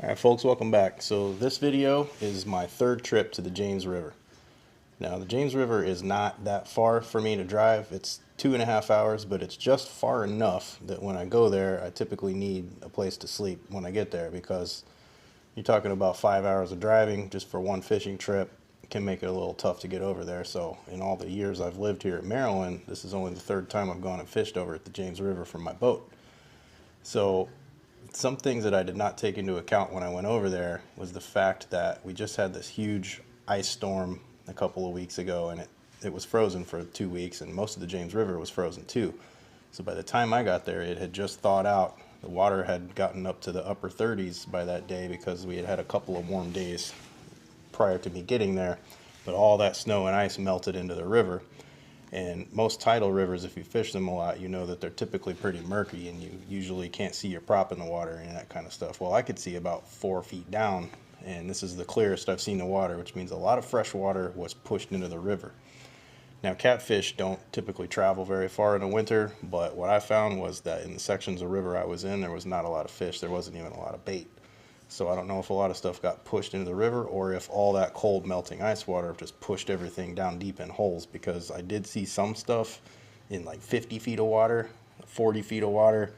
Alright folks, welcome back. So this video is my third trip to the James River. Now the James River is not that far for me to drive. It's 2.5 hours, but it's just far enough that when I go there, I typically need a place to sleep when I get there, because you're talking about 5 hours of driving just for one fishing trip. It can make it a little tough to get over there. So in all the years I've lived here in Maryland, this is only the third time I've gone and fished over at the James River from my boat. So some things that I did not take into account when I went over there was the fact that we just had this huge ice storm a couple of weeks ago, and it was frozen for 2 weeks, and most of the James River was frozen too. So by the time I got there, it had just thawed out. The water had gotten up to the upper 30s by that day because we had had a couple of warm days prior to me getting there, but all that snow and ice melted into the river. And most tidal rivers, if you fish them a lot, you know that they're typically pretty murky and you usually can't see your prop in the water and that kind of stuff. Well, I could see about 4 feet down, and this is the clearest I've seen the water, which means a lot of fresh water was pushed into the river. Now, catfish don't typically travel very far in the winter, but what I found was that in the sections of river I was in, there was not a lot of fish. There wasn't even a lot of bait. So I don't know if a lot of stuff got pushed into the river or if all that cold melting ice water just pushed everything down deep in holes, because I did see some stuff in like 50 feet of water, 40 feet of water,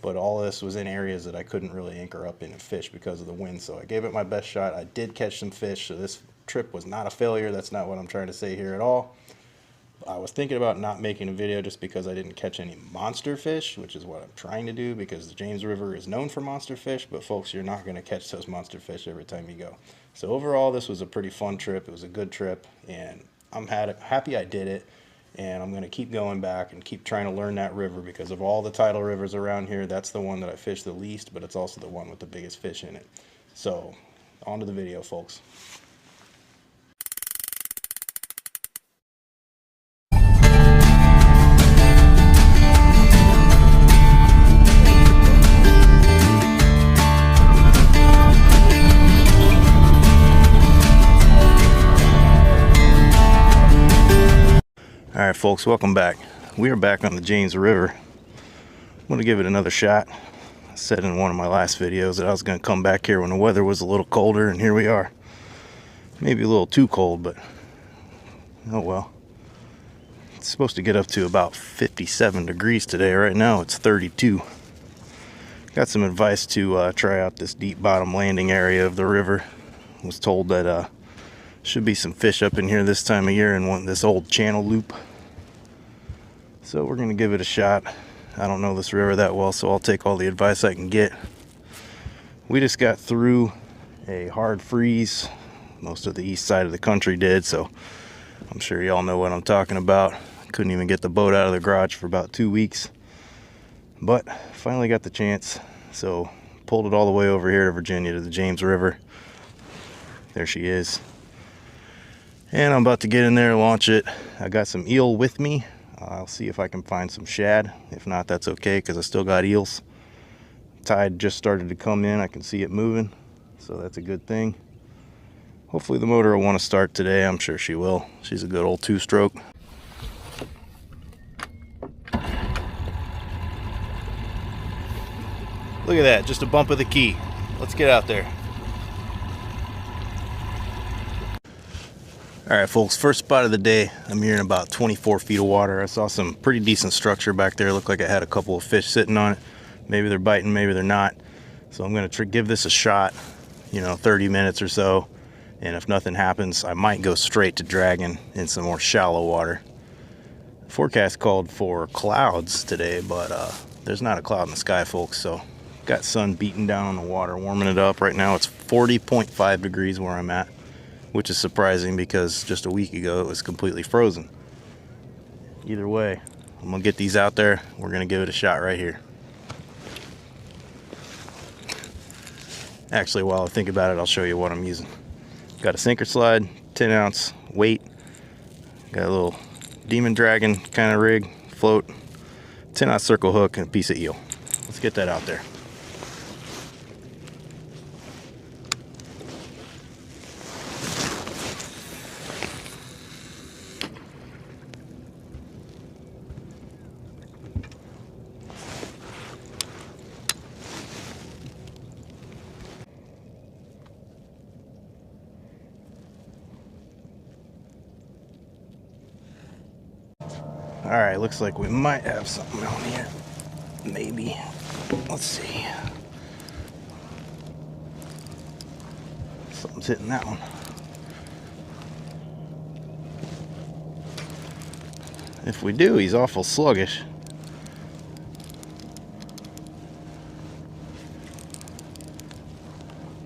but all of this was in areas that I couldn't really anchor up in and fish because of the wind. So I gave it my best shot. I did catch some fish, so this trip was not a failure. That's not what I'm trying to say here at all. I was thinking about not making a video just because I didn't catch any monster fish, which is what I'm trying to do, because the James River is known for monster fish, but folks, you're not going to catch those monster fish every time you go. So overall, this was a pretty fun trip. It was a good trip, and I'm happy I did it, and I'm going to keep going back and keep trying to learn that river, because of all the tidal rivers around here, that's the one that I fish the least, but it's also the one with the biggest fish in it. So on to the video, folks. Alright folks, welcome back. We are back on the James River. I'm going to give it another shot. I said in one of my last videos that I was going to come back here when the weather was a little colder, and here we are. Maybe a little too cold, but oh well. It's supposed to get up to about 57 degrees today. Right now it's 32. Got some advice to try out this deep bottom landing area of the river. Was told that should be some fish up in here this time of year in this old channel loop. So we're gonna give it a shot. I don't know this river that well, so I'll take all the advice I can get. We just got through a hard freeze. Most of the east side of the country did, so I'm sure y'all know what I'm talking about. Couldn't even get the boat out of the garage for about 2 weeks, but finally got the chance. So pulled it all the way over here to Virginia to the James River. There she is. And I'm about to get in there and launch it. I got some eel with me. I'll see if I can find some shad. If not, that's okay, because I still got eels. Tide just started to come in. I can see it moving, so that's a good thing. Hopefully the motor will want to start today. I'm sure she will. She's a good old 2-stroke. Look at that, just a bump of the key. Let's get out there. Alright folks, first spot of the day. I'm here in about 24 feet of water. I saw some pretty decent structure back there. Looked like I had a couple of fish sitting on it. Maybe they're biting, maybe they're not. So I'm going to give this a shot, 30 minutes or so. And if nothing happens, I might go straight to dragging in some more shallow water. Forecast called for clouds today, but there's not a cloud in the sky, folks. So got sun beating down on the water, warming it up. Right now it's 40.5 degrees where I'm at, which is surprising because just a week ago it was completely frozen. Either way, I'm gonna get these out there. We're gonna give it a shot right here. Actually, while I think about it, I'll show you what I'm using. Got a sinker slide, 10-ounce weight. Got a little demon dragon kind of rig, float, 10-ounce circle hook, and a piece of eel. Let's get that out there. Alright, looks like we might have something on here. Maybe. Let's see. Something's hitting that one. If we do, he's awful sluggish.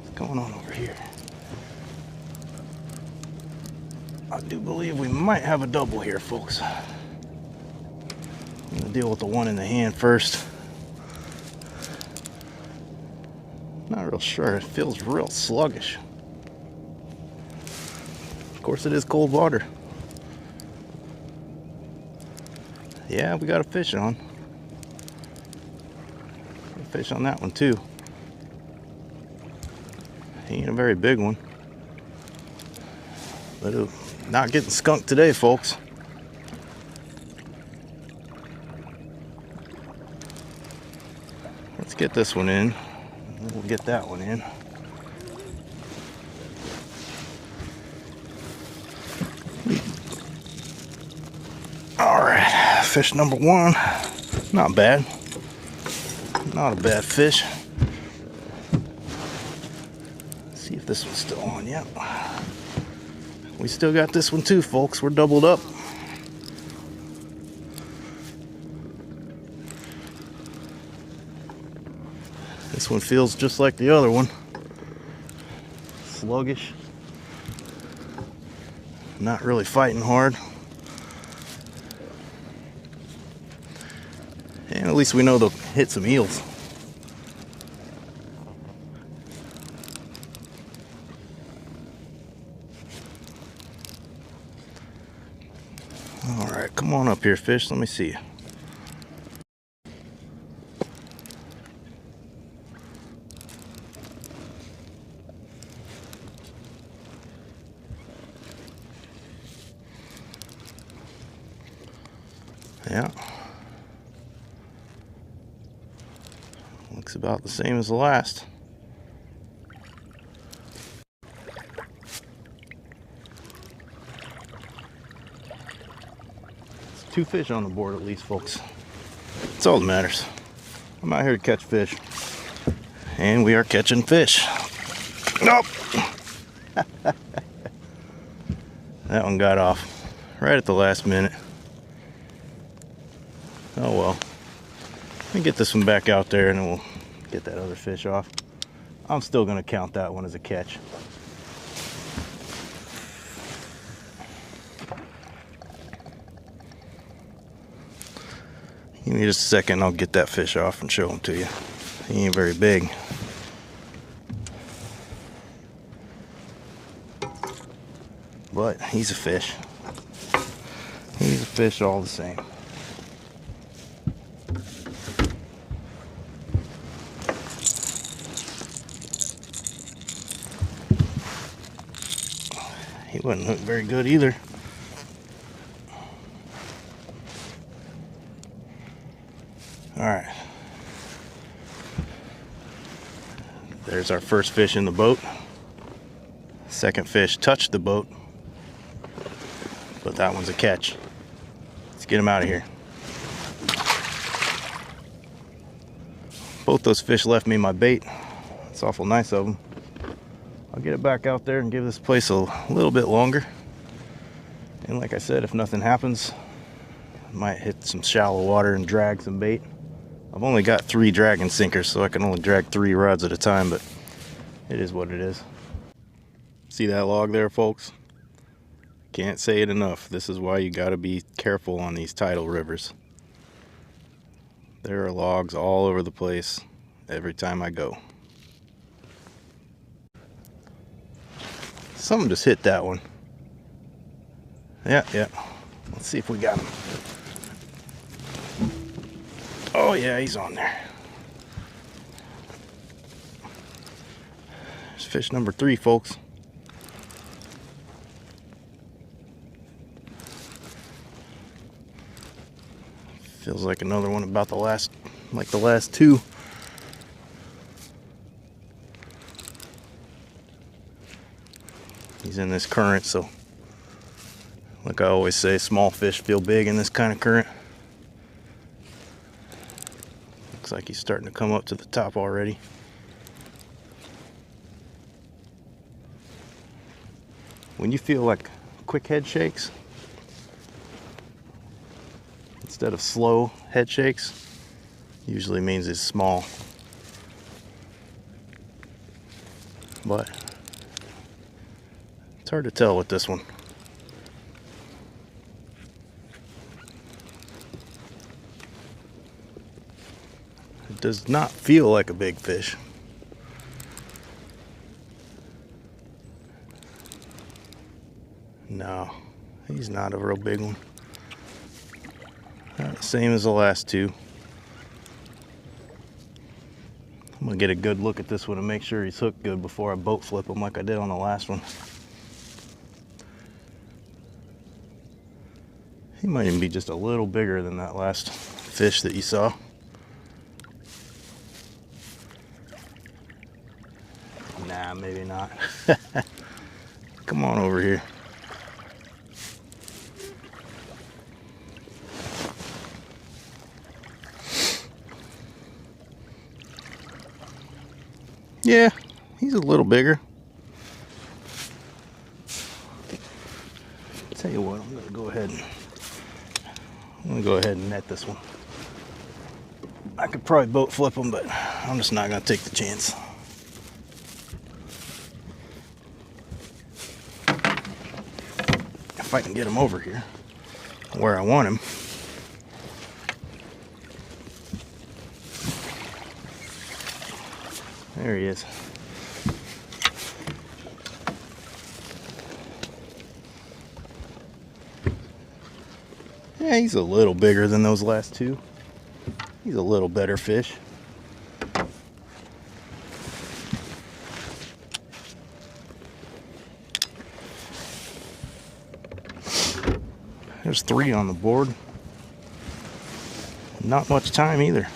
What's going on over here? I do believe we might have a double here, folks. I'm gonna deal with the one in the hand first. Not real sure. It feels real sluggish. Of course, it is cold water. Yeah, we got a fish on. A fish on that one too. He ain't a very big one, but not getting skunked today, folks. Let's get this one in. We'll get that one in. All right, fish number one. Not bad. Not a bad fish. Let's see if this one's still on. Yep. We still got this one too, folks. We're doubled up. This one feels just like the other one. Sluggish. Not really fighting hard. And at least we know they'll hit some eels. All right, come on up here, fish. Let me see you. Yeah. Looks about the same as the last. It's 2 fish on the board at least, folks. That's all that matters. I'm out here to catch fish. And we are catching fish. Nope. That one got off right at the last minute. Oh well. Let me get this one back out there and then we'll get that other fish off. I'm still going to count that one as a catch. Give me just a second, I'll get that fish off and show him to you. He ain't very big. But he's a fish. He's a fish all the same. He wouldn't look very good either. All right. There's our first fish in the boat. Second fish touched the boat, but that one's a catch. Let's get him out of here. Both those fish left me my bait. It's awful nice of them. I'll get it back out there and give this place a little bit longer. And like I said, if nothing happens, I might hit some shallow water and drag some bait. I've only got 3 dragon sinkers, so I can only drag 3 rods at a time, but it is what it is. See that log there, folks? Can't say it enough. This is why you gotta be careful on these tidal rivers. There are logs all over the place every time I go. Something just hit that one. Yeah. Let's see if we got him. Oh yeah, he's on there. There's fish number 3, folks. Feels like another one about the last 2. He's in this current, so like I always say, small fish feel big in this kind of current. like he's starting to come up to the top already. When you feel like quick head shakes instead of slow head shakes, usually means it's small. But it's hard to tell with this one. It does not feel like a big fish. No, he's not a real big one. Same as the last two. I'm gonna get a good look at this one and make sure he's hooked good before I boat flip him like I did on the last one. He might even be just a little bigger than that last fish that you saw. Nah, maybe not. Come on over here. Yeah, he's a little bigger. Tell you what, I'm gonna go ahead and net this one. I could probably boat flip him, but I'm just not gonna take the chance. If I can get him over here where I want him. There he is. Yeah, he's a little bigger than those last two. He's a little better fish. There's 3 on the board. Not much time either.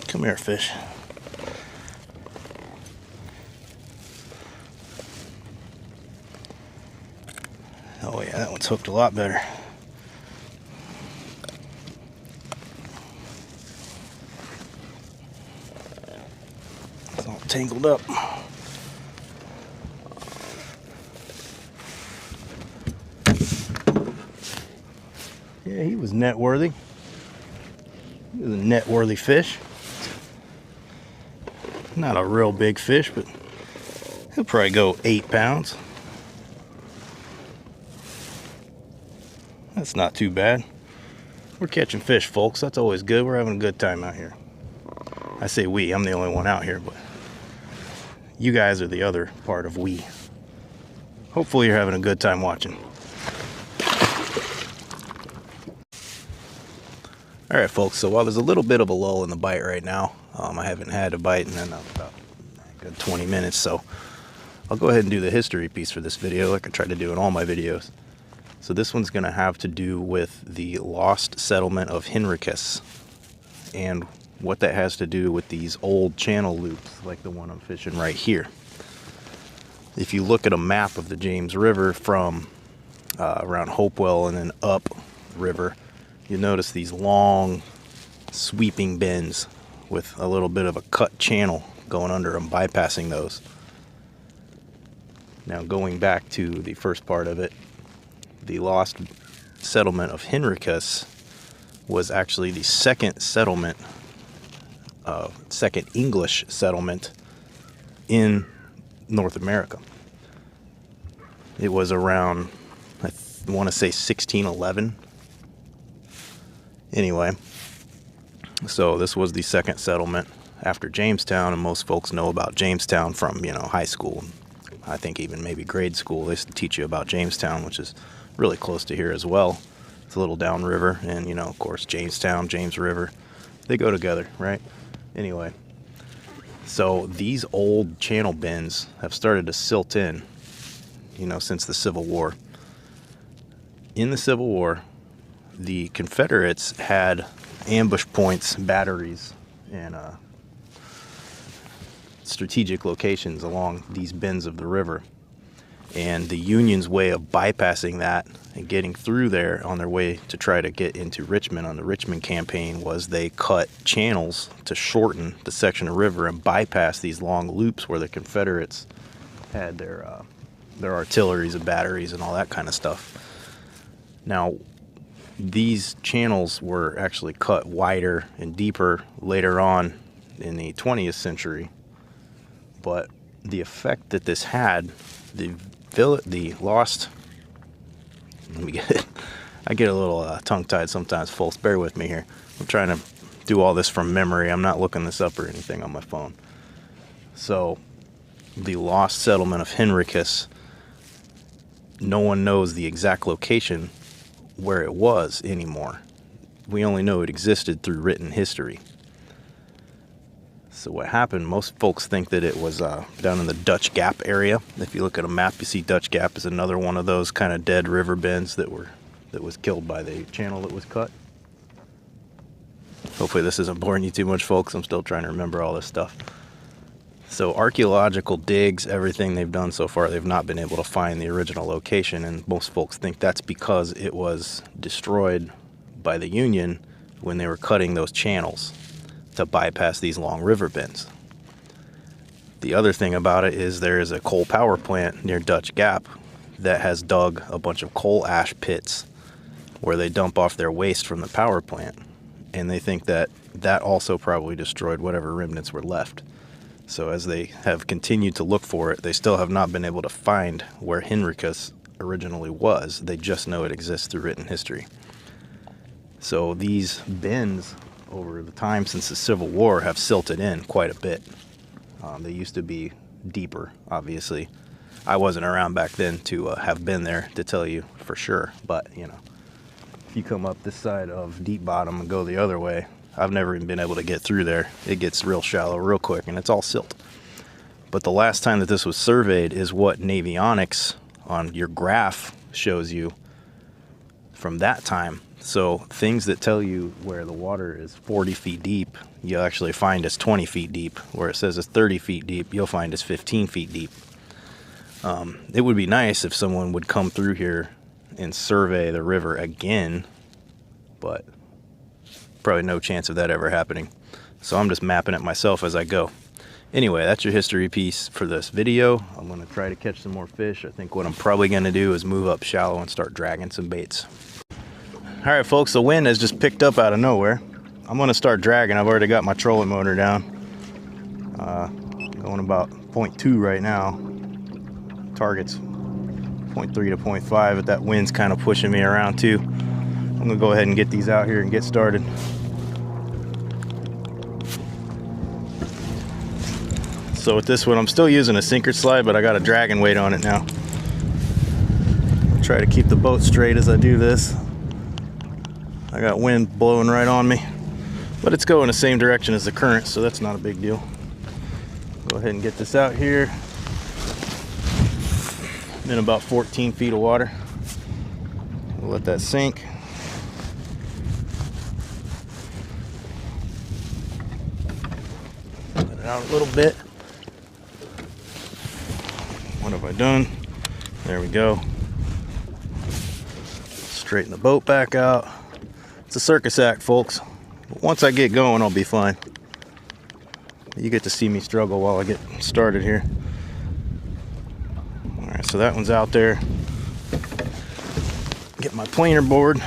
Come here, fish. Oh yeah, that one's hooked a lot better. It's all tangled up. Yeah, he was net worthy. He was a net worthy fish. Not a real big fish, but he'll probably go 8 pounds. That's not too bad. We're catching fish, folks. That's always good. We're having a good time out here. I say we, I'm the only one out here, but you guys are the other part of we. Hopefully you're having a good time watching. Alright folks, so while there's a little bit of a lull in the bite right now, I haven't had a bite in about a good 20 minutes, so I'll go ahead and do the history piece for this video like I try to do in all my videos. So this one's going to have to do with the lost settlement of Henricus and what that has to do with these old channel loops like the one I'm fishing right here. If you look at a map of the James River from around Hopewell and then up river, you'll notice these long sweeping bends with a little bit of a cut channel going under them, bypassing those. Now going back to the first part of it, the lost settlement of Henricus was actually the second settlement, second English settlement in North America. It was around, I want to say 1611. Anyway, so this was the second settlement after Jamestown, and most folks know about Jamestown from, high school. I think even maybe grade school, they used to teach you about Jamestown, which is really close to here as well. It's a little downriver, and of course, Jamestown, James River, they go together, right? Anyway, so these old channel bends have started to silt in, since the Civil War. In the Civil War, the Confederates had ambush points, batteries, and strategic locations along these bends of the river. And the Union's way of bypassing that and getting through there on their way to try to get into Richmond on the Richmond campaign was they cut channels to shorten the section of river and bypass these long loops where the Confederates had their artilleries and batteries and all that kind of stuff. Now, these channels were actually cut wider and deeper later on in the 20th century, but the effect that this had, the lost, let me get it, I get a little tongue-tied sometimes, folks, bear with me here. I'm trying to do all this from memory. I'm not looking this up or anything on my phone. So, the lost settlement of Henricus, no one knows the exact location where it was anymore. We only know it existed through written history. So what happened, most folks think that it was down in the Dutch Gap area. If you look at a map, you see Dutch Gap is another one of those kind of dead river bends that was killed by the channel that was cut. Hopefully this isn't boring you too much, folks. I'm still trying to remember all this stuff. So archaeological digs, everything they've done so far, they've not been able to find the original location, and most folks think that's because it was destroyed by the Union when they were cutting those channels to bypass these long river bends. The other thing about it is there is a coal power plant near Dutch Gap that has dug a bunch of coal ash pits where they dump off their waste from the power plant, and they think that that also probably destroyed whatever remnants were left. So as they have continued to look for it, they still have not been able to find where Henricus originally was. They just know it exists through written history. So these bends over the time since the Civil War have silted in quite a bit. They used to be deeper, obviously. I wasn't around back then to have been there to tell you for sure, but you know, if you come up this side of Deep Bottom and go the other way, I've never even been able to get through there. It gets real shallow real quick, and it's all silt. But the last time that this was surveyed is what Navionics on your graph shows you from that time. So things that tell you where the water is 40 feet deep, you'll actually find it's 20 feet deep. Where it says it's 30 feet deep, you'll find it's 15 feet deep. It would be nice if someone would come through here and survey the river again, but probably no chance of that ever happening. So I'm just mapping it myself as I go. Anyway, that's your history piece for this video. I'm going to try to catch some more fish. I think what I'm probably going to do is move up shallow and start dragging some baits. All right, folks, the wind has just picked up out of nowhere. I'm going to start dragging. I've already got my trolling motor down. Going about 0.2 right now. Target's 0.3 to 0.5, but that wind's kind of pushing me around too. I'm going to go ahead and get these out here and get started. So with this one, I'm still using a sinker slide, but I got a dragging weight on it now. I'll try to keep the boat straight as I do this. I got wind blowing right on me, but it's going the same direction as the current, so that's not a big deal. Go ahead and get this out here. In about 14 feet of water. We'll let that sink. Let it out a little bit. What have I done? There we go. Straighten the boat back out. It's a circus act, folks. But once I get going, I'll be fine. You get to see me struggle while I get started here. All right, so that one's out there. Get my planer board.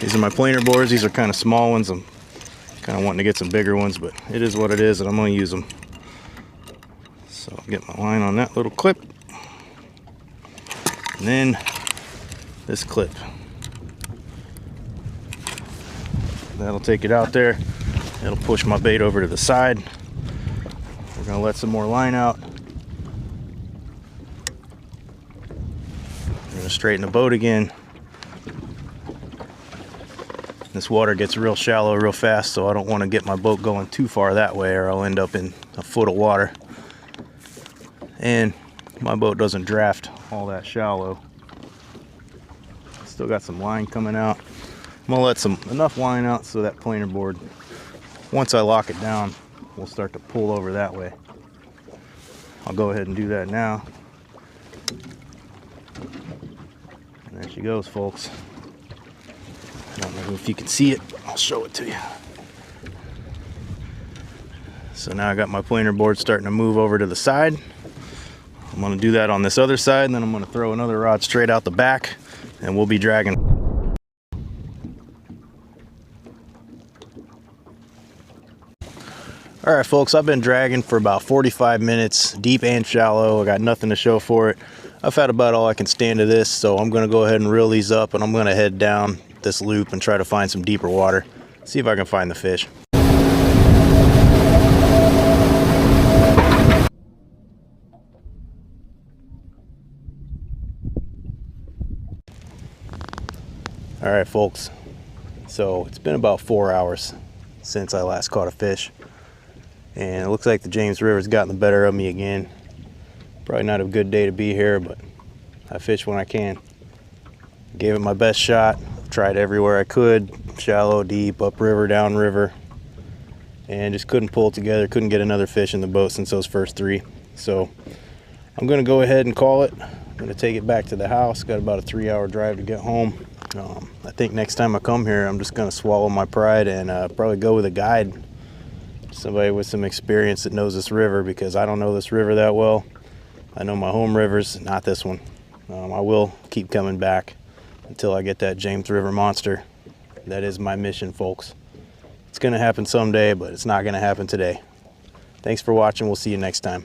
These are my planer boards. These are kind of small ones. I'm kind of wanting to get some bigger ones, but it is what it is, and I'm going to use them. So I'll get my line on that little clip. And then this clip. That'll take it out there. It'll push my bait over to the side. We're going to let some more line out. We're going to straighten the boat again. This water gets real shallow real fast, so I don't want to get my boat going too far that way, or I'll end up in a foot of water. And my boat doesn't draft all that shallow. Still got some line coming out. I'm gonna let enough line out so that planer board, once I lock it down, will start to pull over that way. I'll go ahead and do that now. And there she goes, folks. I don't know if you can see it. I'll show it to you. So now I got my planer board starting to move over to the side. I'm going to do that on this other side, and then I'm going to throw another rod straight out the back, and we'll be dragging. All right, folks, I've been dragging for about 45 minutes, deep and shallow. I got nothing to show for it. I've had about all I can stand of this, so I'm going to go ahead and reel these up, and I'm going to head down this loop and try to find some deeper water. See if I can find the fish. All right, folks, so it's been about 4 hours since I last caught a fish, and it looks like the James River's gotten the better of me again. Probably not a good day to be here, but I fish when I can. Gave it my best shot. Tried everywhere I could, shallow, deep, upriver, downriver, and just couldn't pull it together. Couldn't get another fish in the boat since those first 3. So I'm gonna go ahead and call it. I'm gonna take it back to the house. Got about a 3-hour drive to get home. I think next time I come here, I'm just gonna swallow my pride and probably go with a guide, somebody with some experience that knows this river, because I don't know this river that well. I know my home rivers, not this one. I will keep coming back until I get that James River monster. That is my mission, folks. It's gonna happen someday, but it's not gonna happen today. Thanks for watching. We'll see you next time.